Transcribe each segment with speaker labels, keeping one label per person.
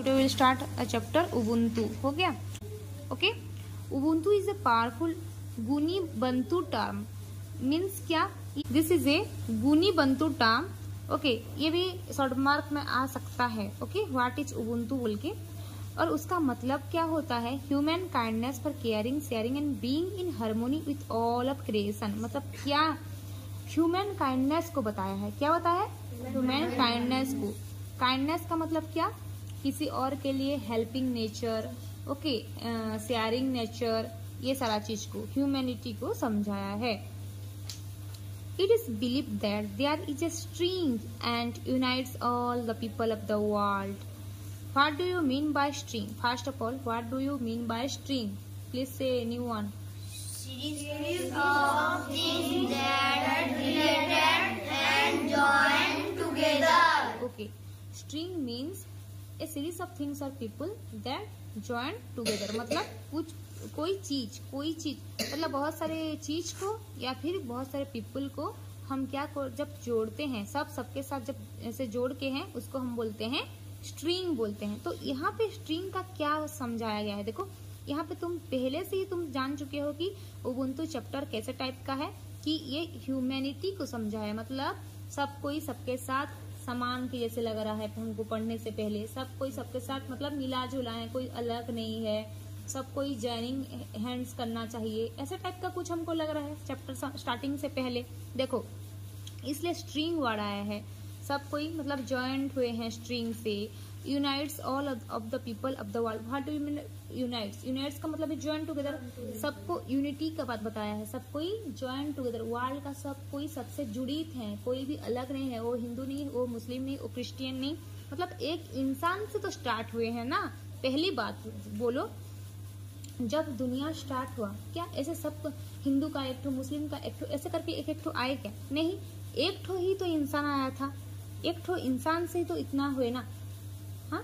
Speaker 1: Today will start a chapter Ubuntu. हो गया? Okay. Ubuntu is a powerful गुनी बंतु term. Means क्या? This is a गुनी बंतु term. Okay, ये भी शॉर्ट मार्क में आ सकता है। ओके, व्हाट इज उबुंटू बोल के, और उसका मतलब क्या होता है? Human kindness for caring, sharing and being in harmony with all of creation. मतलब क्या? ह्यूमन काइंडनेस को बताया है। क्या बताया है? ह्यूमन काइंडनेस को। काइंडनेस का मतलब क्या? किसी और के लिए helping nature, okay, sharing nature, ये सारा चीज को, ह्यूमैनिटी को समझाया है। It is believed that there is a string and unites all the people of the world. What do you mean by string? First of all, what do you mean by string? Please say anyone.
Speaker 2: Series of things that are related and joined together.
Speaker 1: Okay. String means a series of things or people that join together. मतलब कोई चीज मतलब बहुत सारे चीज को या फिर बहुत सारे पीपल को हम क्या जब जोड़ते हैं, सबके साथ जब ऐसे जोड़ के हैं, उसको हम बोलते हैं स्ट्रिंग बोलते हैं। तो यहाँ पे स्ट्रिंग का क्या समझाया गया है? देखो, यहाँ पे तुम पहले से ही तुम जान चुके हो कि उबुंटू चैप्टर कैसे टाइप का है, कि ये ह्यूमैनिटी को समझा है। मतलब सब कोई सबके साथ समान के जैसे लग रहा है हमको पढ़ने से पहले। सब कोई सबके साथ मतलब मिला जुला है, कोई अलग नहीं है, सब कोई जॉइनिंग हैंड्स करना चाहिए, ऐसे टाइप का कुछ हमको लग रहा है चैप्टर स्टार्टिंग से पहले। देखो, इसलिए स्ट्रिंग वर्ड आया है। सब कोई मतलब ज्वाइंट हुए हैं स्ट्रिंग से। Unites all of the people of the world. What do you mean unites? Unites का मतलब है ज्वाइन टुगेदर। सबको यूनिटी का बात बताया है। सब कोई ज्वाइन टुगेदर, वर्ल्ड का सब कोई सबसे जुड़ित है, कोई भी अलग नहीं है। वो हिंदू नहीं, वो मुस्लिम नहीं, वो क्रिश्चियन नहीं, मतलब एक इंसान से तो स्टार्ट हुए हैं ना। पहली बात बोलो, जब दुनिया स्टार्ट हुआ क्या ऐसे सब हिंदू का एक ठो, मुस्लिम का एक ठो, ऐसे करके एक ठो आए क्या? नहीं, एक ठो ही तो इंसान आया था। एक ठो इंसान से ही तो इतना हुए ना। हाँ,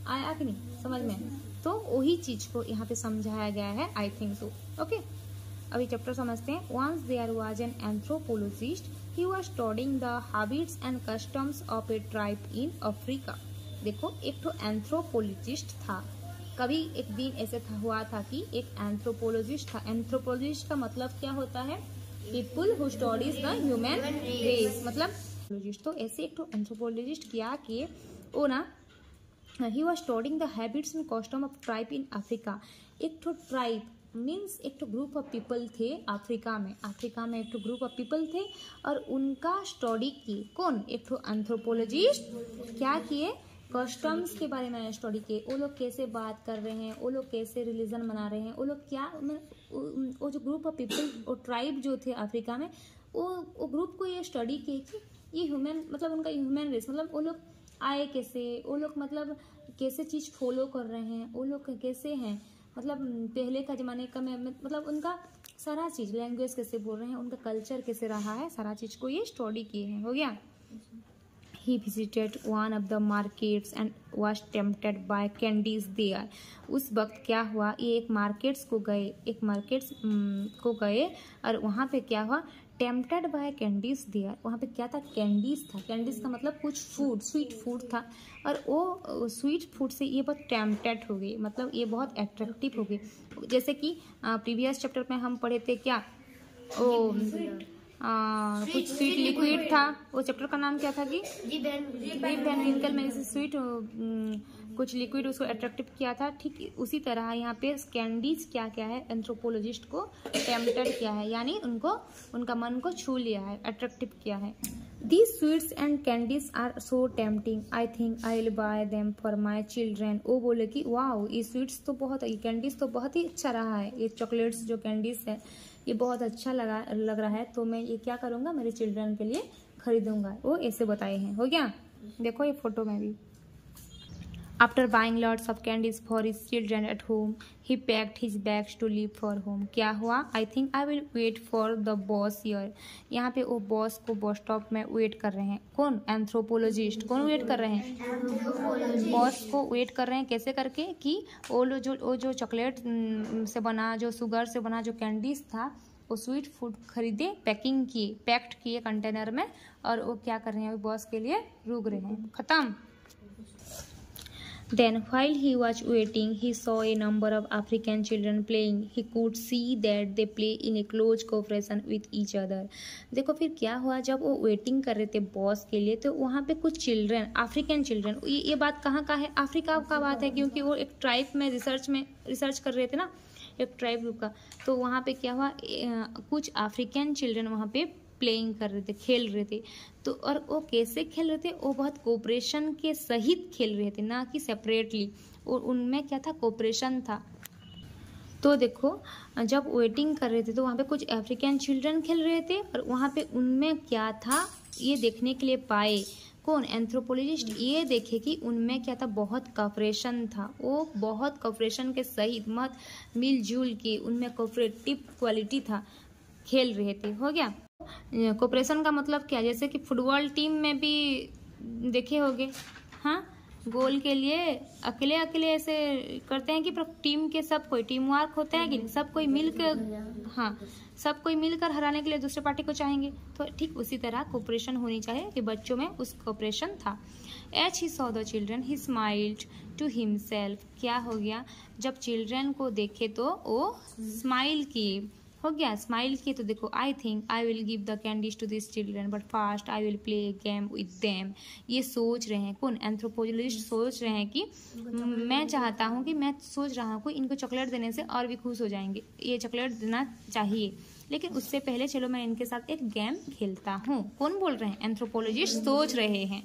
Speaker 1: आया कि नहीं समझ में? तो वही चीज को यहाँ पे समझाया गया है, आई थिंक सो। ओके, अभी चैप्टर समझते हैं। Once there was an anthropologist, he was studying the habits and customs of a tribe in Africa. देखो, एक ठो एंथ्रोपोलॉजिस्ट था। कभी एक दिन ऐसे हुआ था कि एक एंथ्रोपोलॉजिस्ट था। एंथ्रोपोलॉजिस्ट का मतलब क्या होता है? People who studies the human race, मतलब तो ऐसे एक तो एंथ्रोपोलॉजिस्ट क्या किए, वो ना, ही was studying the habits and custom of tribe in Africa. एक तो ट्राइब मीन्स एक तो ग्रुप ऑफ पीपल थे अफ्रीका में। एक तो ग्रुप ऑफ पीपल थे और उनका स्टडी किए। कौन? एक तो एंथ्रोपोलॉजिस्ट क्या किए? कस्टम्स के बारे में स्टडी किए। वो लोग कैसे बात कर रहे हैं, वो लोग कैसे रिलीजन मना रहे हैं, वो लोग क्या, वो जो ग्रुप ऑफ पीपल, वो ट्राइब जो थे अफ्रीका में, वो ग्रुप को ये स्टडी किए कि ये ह्यूमन, मतलब उनका ह्यूमन रेस, मतलब वो लोग आए कैसे, वो लोग मतलब कैसे चीज फॉलो कर रहे हैं, वो लोग कैसे हैं, मतलब पहले का जमाने का में, मतलब उनका सारा चीज, लैंग्वेज कैसे बोल रहे हैं, उनका कल्चर कैसे रहा है, सारा चीज को ये स्टडी किए हैं। हो गया? He visited one of the markets and was tempted by candies there. उस वक्त क्या हुआ? ये एक मार्केट्स को गए और वहाँ पे क्या हुआ? Tempted by candies there. वहाँ पे क्या था? कैंडीज था। कैंडीज का मतलब कुछ फूड, स्वीट फूड था, और वो स्वीट फूड से ये बहुत टेम्पटेड हो गई, मतलब ये बहुत अट्रैक्टिव हो गई। जैसे कि प्रीवियस चैप्टर में हम पढ़े थे क्या, कुछ स्वीट लिक्विड था। वो चैप्टर का नाम क्या था कि जीप वैन विंकल में स्वीट कुछ लिक्विड उसको अट्रैक्टिव किया था। ठीक उसी तरह यहाँ पे कैंडीज क्या क्या है, एंथ्रोपोलॉजिस्ट को टेम्पटेड किया है, यानी उनका मन को छू लिया है, अट्रैक्टिव किया है। These sweets and candies are so tempting. I think I'll buy them for my children. वो बोले कि वाओ, ये स्वीट्स तो बहुत, ये कैंडीज तो बहुत ही अच्छा रहा है, ये चॉकलेट्स जो कैंडीज है ये बहुत अच्छा लग रहा है, तो मैं ये क्या करूँगा, मेरे चिल्ड्रन के लिए खरीदूंगा। वो ऐसे बताए हैं। हो गया? देखो ये फोटो में भी। After buying lots of candies for his children at home, he packed his bags to leave for home. क्या हुआ? I think I will wait for the boss here. यहाँ पे वो बॉस को बस स्टॉप में wait कर रहे हैं। कौन? एंथ्रोपोलॉजिस्ट। कौन वेट कर रहे हैं? बॉस को वेट कर रहे हैं। कैसे करके? कि वो जो चॉकलेट से बना, जो शुगर से बना जो कैंडीज था, वो स्वीट फूड खरीदे, पैक्ड किए कंटेनर में, और वो क्या कर रहे हैं? बॉस के लिए रुक रहे हैं। खत्म। Then while he was waiting, he saw a number of African children playing. He could see that they play in a close cooperation with each other. देखो फिर क्या हुआ, जब वो वेटिंग कर रहे थे बॉस के लिए, तो वहाँ पे कुछ चिल्ड्रन, अफ्रीकन चिल्ड्रन, ये बात कहाँ का है, अफ्रीका का बात है, क्योंकि वो एक ट्राइब में रिसर्च कर रहे थे ना, एक ट्राइब ग्रुप का। तो वहाँ पे क्या हुआ, कुछ अफ्रीकन चिल्ड्रन वहाँ पे प्लेइंग कर रहे थे, खेल रहे थे। तो और वो कैसे खेल रहे थे, वो बहुत कोऑपरेशन के सहित खेल रहे थे, ना कि सेपरेटली। और उनमें क्या था, कोऑपरेशन था। तो देखो जब वेटिंग कर रहे थे तो वहाँ पे कुछ अफ्रीकन चिल्ड्रन खेल रहे थे, और वहाँ पे उनमें क्या था ये देखने के लिए पाए कौन, एंथ्रोपोलॉजिस्ट ये देखे कि उनमें क्या था, बहुत कोऑपरेशन था। वो बहुत कोऑपरेशन के सहित मत मिलजुल के उनमें कोऑपरेटिव क्वालिटी था, खेल रहे थे। हो गया। कोऑपरेशन का मतलब क्या, जैसे कि फुटबॉल टीम में भी देखे होंगे, हाँ, गोल के लिए अकेले अकेले ऐसे करते हैं कि टीम के सब कोई टीम वर्क होता है कि नहीं, सब कोई मिलकर, हाँ, सब कोई मिलकर हराने के लिए दूसरे पार्टी को चाहेंगे। तो ठीक उसी तरह कोऑपरेशन होनी चाहिए कि बच्चों में उस कोऑपरेशन था। As he saw the children, he smiled to himself. क्या हो गया, जब चिल्ड्रन को देखे तो वो स्माइल किए। हो गया, स्माइल किए। तो देखो, I think I will give the candies to this children but fast I will play a game with them. ये सोच रहे हैं कौन, एंथ्रोपोलॉजिस्ट सोच रहे हैं कि मैं चाहता हूँ कि मैं सोच रहा हूँ इनको चॉकलेट देने से और भी खुश हो जाएंगे, ये चॉकलेट देना चाहिए, लेकिन उससे पहले चलो मैं इनके साथ एक गेम खेलता हूँ। कौन बोल रहे हैं, एंथ्रोपोलॉजिस्ट सोच रहे हैं।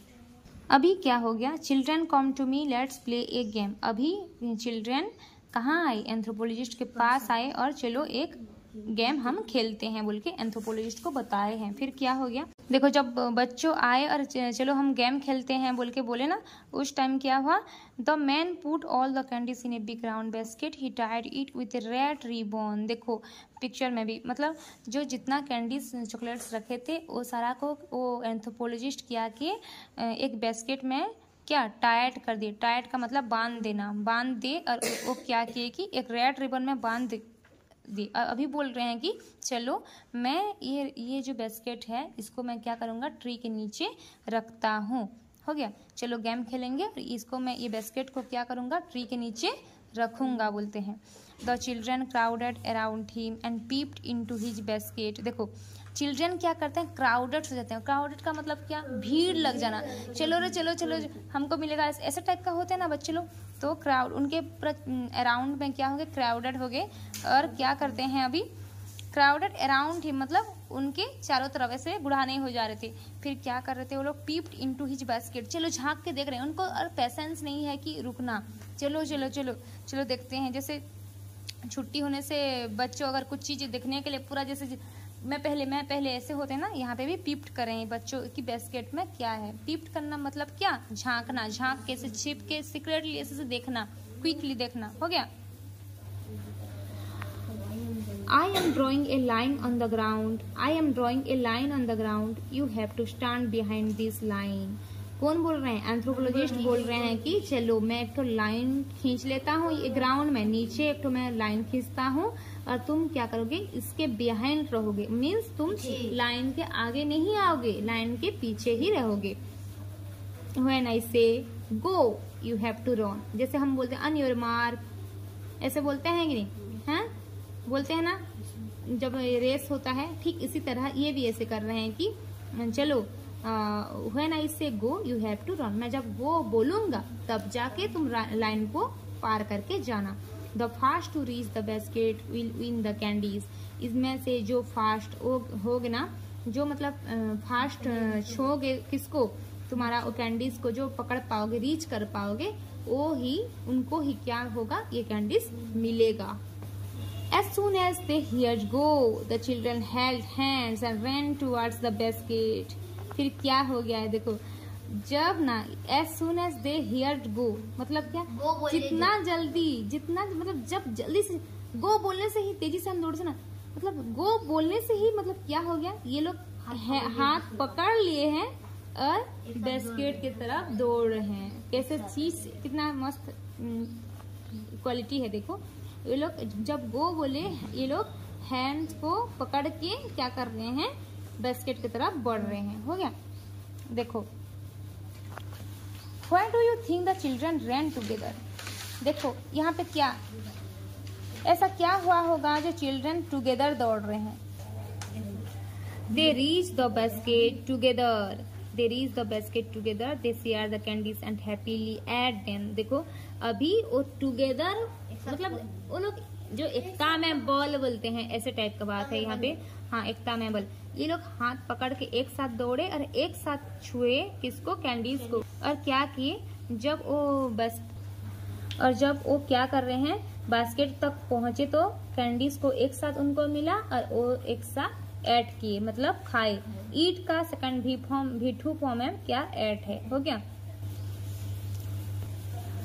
Speaker 1: अभी क्या हो गया, children come to me let's play a game. अभी चिल्ड्रन कहाँ आए, एंथ्रोपोलॉजिस्ट के पास आए और चलो एक गेम हम खेलते हैं बोल के एंथ्रोपोलॉजिस्ट को बताए हैं। फिर क्या हो गया, देखो जब बच्चों आए और चलो हम गेम खेलते हैं बोल के बोले ना, उस टाइम क्या हुआ, the man put all the candies in a big round basket, he tied it with a red ribbon. देखो पिक्चर में भी, मतलब जो जितना कैंडीज चॉकलेट्स रखे थे वो सारा को वो एंथ्रोपोलॉजिस्ट किया कि एक बास्केट में क्या टाइट कर दिए। टाइट का मतलब बांध देना, बांध दे, और वो क्या किए कि एक रेड रिबन में बांध दी। अभी बोल रहे हैं कि चलो मैं ये जो बास्केट है इसको मैं क्या करूँगा, ट्री के नीचे रखता हूँ। हो गया, चलो गेम खेलेंगे और इसको मैं ये बास्केट को क्या करूँगा, ट्री के नीचे रखूँगा बोलते हैं। The children crowded around him and peeped into his basket. देखो चिल्ड्रन क्या करते हैं, क्राउडेड हो जाते हैं। क्राउडेड का मतलब क्या, भीड़ लग जाना, चलो रे चलो चलो हमको मिलेगा, ऐसे टाइप का होते हैं ना बच्चे लोग। तो क्राउड उनके अराउंड में क्या हो गए, क्राउडेड हो गए। और क्या करते हैं अभी, क्राउडेड अराउंड ही मतलब उनके चारों तरफ ऐसे बुढ़ाने हो जा रहे थे। फिर क्या कर रहे थे वो लोग, पीप्ड इनटू हिज बास्केट, चलो झांक के देख रहे हैं, उनको और पेशेंस नहीं है कि रुकना, चलो चलो चलो चलो देखते हैं। जैसे छुट्टी होने से बच्चों अगर कुछ चीज़ देखने के लिए पूरा जैसे मैं पहले ऐसे होते हैं ना, यहाँ पे भी पीप्ड करें बच्चों की बास्केट में क्या है। पीप्ड करना मतलब क्या, झांकना, झांक के से छिप के सीक्रेटली ऐसे देखना, क्विकली देखना। हो गया। I am drawing a line on the ground. I am drawing a line on the ground. You have to stand behind this line. कौन बोल रहे हैं, एंथ्रोपोलॉजिस्ट बोल रहे हैं कि चलो मैं एक तो लाइन खींच लेता हूँ ये ग्राउंड में, नीचे एक तो मैं लाइन खींचता हूँ और तुम क्या करोगे, इसके बिहाइंड रहोगे। मीन्स तुम लाइन के आगे नहीं आओगे, लाइन के पीछे ही रहोगे। When I say go, you have to run. जैसे हम बोलते हैं on your mark, ऐसे बोलते हैं कि नहीं, हैं बोलते हैं ना जब रेस होता है, ठीक इसी तरह ये भी ऐसे कर रहे हैं कि चलो when I say go, you have to run. मैं जब go बोलूंगा तब जाके तुम लाइन को पार करके जाना। The fast to reach the basket will win the candies. इसमें से जो फास्ट होगे ना, जो मतलब फास्ट छोगे किसको, तुम्हारा वो कैंडीज को जो पकड़ पाओगे, रीच कर पाओगे, वो ही उनको ही क्या होगा, ये कैंडीज मिलेगा। As soon as they heard go, the children held hands and ran towards the basket. फिर क्या हो गया है, देखो जब ना as soon as they heard go मतलब क्या, जितना जल्दी, जितना मतलब जब जल्दी से go बोलने से ही तेजी से हम दौड़ से ना, मतलब go बोलने से ही मतलब क्या हो गया, ये लोग हाथ पकड़ लिए हैं और बास्केट की तरफ दौड़ रहे हैं। कैसे चीज कितना मस्त क्वालिटी है, देखो ये लोग जब गो बोले ये लोग हैंड को पकड़ के क्या कर रहे हैं, बास्केट की तरफ बढ़ रहे हैं। हो गया, देखो why do you think the children ran together? देखो यहाँ पे क्या ऐसा क्या हुआ होगा जो चिल्ड्रन टुगेदर दौड़ रहे हैं? They reach the basket together, they reach the basket together, they share the candies and happily at them. देखो अभी वो टुगेदर मतलब वो लोग जो एकता में बल बोलते हैं, ऐसे टाइप का बात है यहाँ पे। हाँ, एकता में बल। ये लोग हाथ पकड़ के एक साथ दौड़े और एक साथ छुए किसको? कैंडीज को। और क्या किए? जब वो क्या कर रहे हैं, बास्केट तक पहुंचे तो कैंडीज को एक साथ उनको मिला और वो एक साथ ऐड किए, मतलब खाए। ईट का सेकंड भी टू फॉर्म है, क्या? ऐड है। हो गया।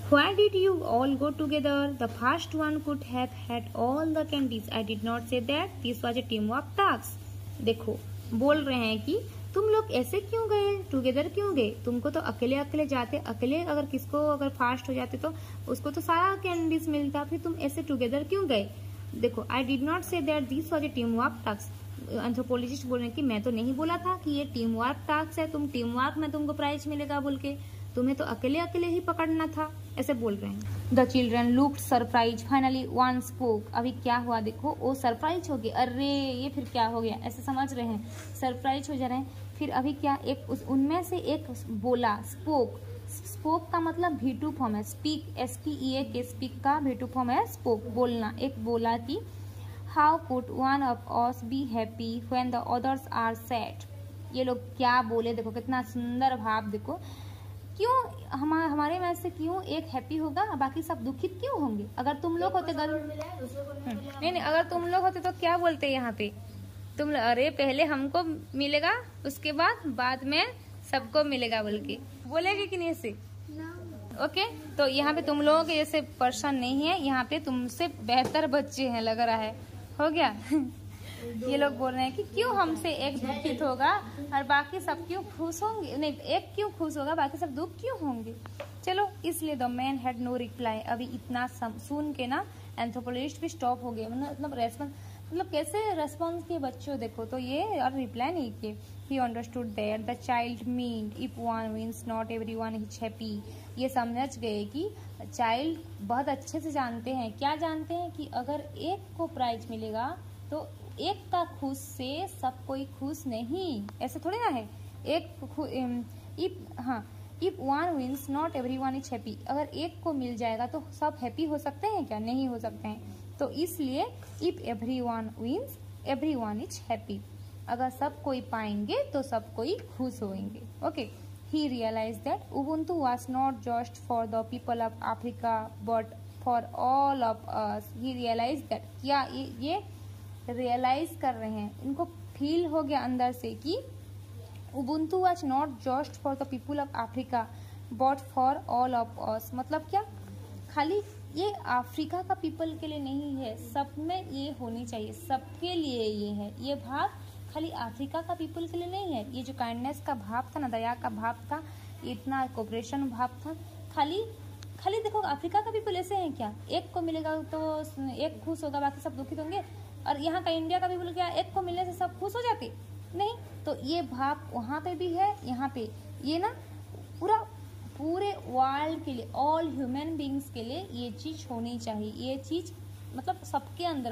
Speaker 1: Why did you all go together? The first one could have had all the candies. I did not say that. This was a teamwork task. देखो बोल रहे हैं कि तुम लोग ऐसे क्यों गए, टुगेदर क्यों गए? तुमको तो अकेले अकेले जाते, अकेले अगर किसको अगर फास्ट हो जाते तो उसको तो सारा कैंडीज मिलता, फिर तुम ऐसे टुगेदर क्यों गए? देखो I did not say that this was a team work task. Anthropologist बोल रहे हैं कि मैं तो नहीं बोला था कि ये टीम वर्क टास्क है, तुम टीम वर्क में तुमको प्राइज मिलेगा बोल के, तुम्हें तो अकेले अकेले ही पकड़ना था, ऐसे बोल रहे हैं। The children looked surprise, finally one spoke. अभी क्या हुआ देखो, वो सरप्राइज हो गया, अरे ये फिर क्या हो गया, ऐसे समझ रहे हैं, सरप्राइज हो जा रहे हैं। फिर अभी क्या, एक उनमें से एक बोला, स्पोक। स्पोक का मतलब V2 फॉर्म है, स्पीक, SPEA के स्पीक का V2 फॉर्म है स्पोक, बोलना। एक बोला कि how could one of us be happy when the others are sad. ये लोग क्या बोले, देखो कितना सुंदर भाव। देखो क्यों हमारे में से क्यों एक हैप्पी होगा, बाकी सब दुखित क्यों होंगे? अगर तुम लोग होते नहीं, अगर तुम लोग होते तो क्या बोलते यहाँ पे? तुम अरे पहले हमको मिलेगा, उसके बाद में सबको मिलेगा बोल के बोलेगे कि नहीं ऐसे? ओके, तो यहाँ पे तुम लोगों के जैसे पर्सन नहीं है, यहाँ पे तुमसे बेहतर बच्चे हैं लग रहा है। हो गया। ये लोग बोल रहे हैं कि क्यों हमसे एक दुखित होगा और बाकी सब क्यों खुश होंगे, नहीं एक क्यों खुश होगा बाकी सब दुख क्यों होंगे। चलो, इसलिए the man had no reply. अभी इतना सुन के ना एंथ्रोपोलॉजिस्ट भी स्टॉप हो गए, मतलब रेस्पॉन्स, मतलब कैसे रेस्पॉन्स किए बच्चों, देखो तो ये और रिप्लाई नहीं किए। He understood that the child mean if one wins not everyone is happy. ये समझ गए कि चाइल्ड बहुत अच्छे से जानते हैं, क्या जानते हैं कि अगर एक को प्राइज मिलेगा तो एक का खुश से सब कोई खुश नहीं, ऐसे थोड़ी ना है। If one wins not everyone is happy, अगर एक को मिल जाएगा तो सब हैप्पी हो सकते हैं क्या? नहीं हो सकते हैं। तो इसलिए if everyone wins everyone is happy, अगर सब कोई पाएंगे तो सब कोई खुश होंगे। Okay, he realize that ubuntu was not just for the people of Africa but for all of us. He realize that, क्या ये रियलाइज कर रहे हैं, इनको फील हो गया अंदर से कि Ubuntu was not just for the people of Africa but for all of अस। मतलब क्या, खाली ये अफ्रीका का पीपल के लिए नहीं है, सब में ये होनी चाहिए, सबके लिए ये है। ये भाव खाली अफ्रीका का पीपल के लिए नहीं है। ये जो काइंडनेस का भाव था ना, दया का भाव था, इतना कोऑपरेशन भाव था, खाली देखो अफ्रीका का पीपल ऐसे हैं क्या, एक को मिलेगा तो एक खुश होगा बाकी सब दुखित होंगे, और यहाँ का इंडिया का पीपल क्या, एक को मिलने से सब खुश हो जाते? नहीं। तो ये भाव वहाँ पे भी है, यहाँ पे ये ना पूरे वर्ल्ड के लिए, ऑल ह्यूमन बींग्स के लिए ये चीज होनी चाहिए। ये चीज मतलब सबके अंदर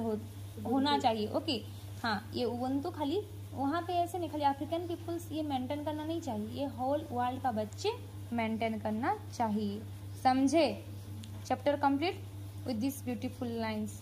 Speaker 1: होना चाहिए। ओके, हाँ, ये उबुंटू खाली वहाँ पे ऐसे नहीं, खाली अफ्रीकन पीपल्स ये मेंटेन करना नहीं चाहिए, ये होल वर्ल्ड का बच्चे मेंटेन करना चाहिए। समझे? Chapter complete with this beautiful lines.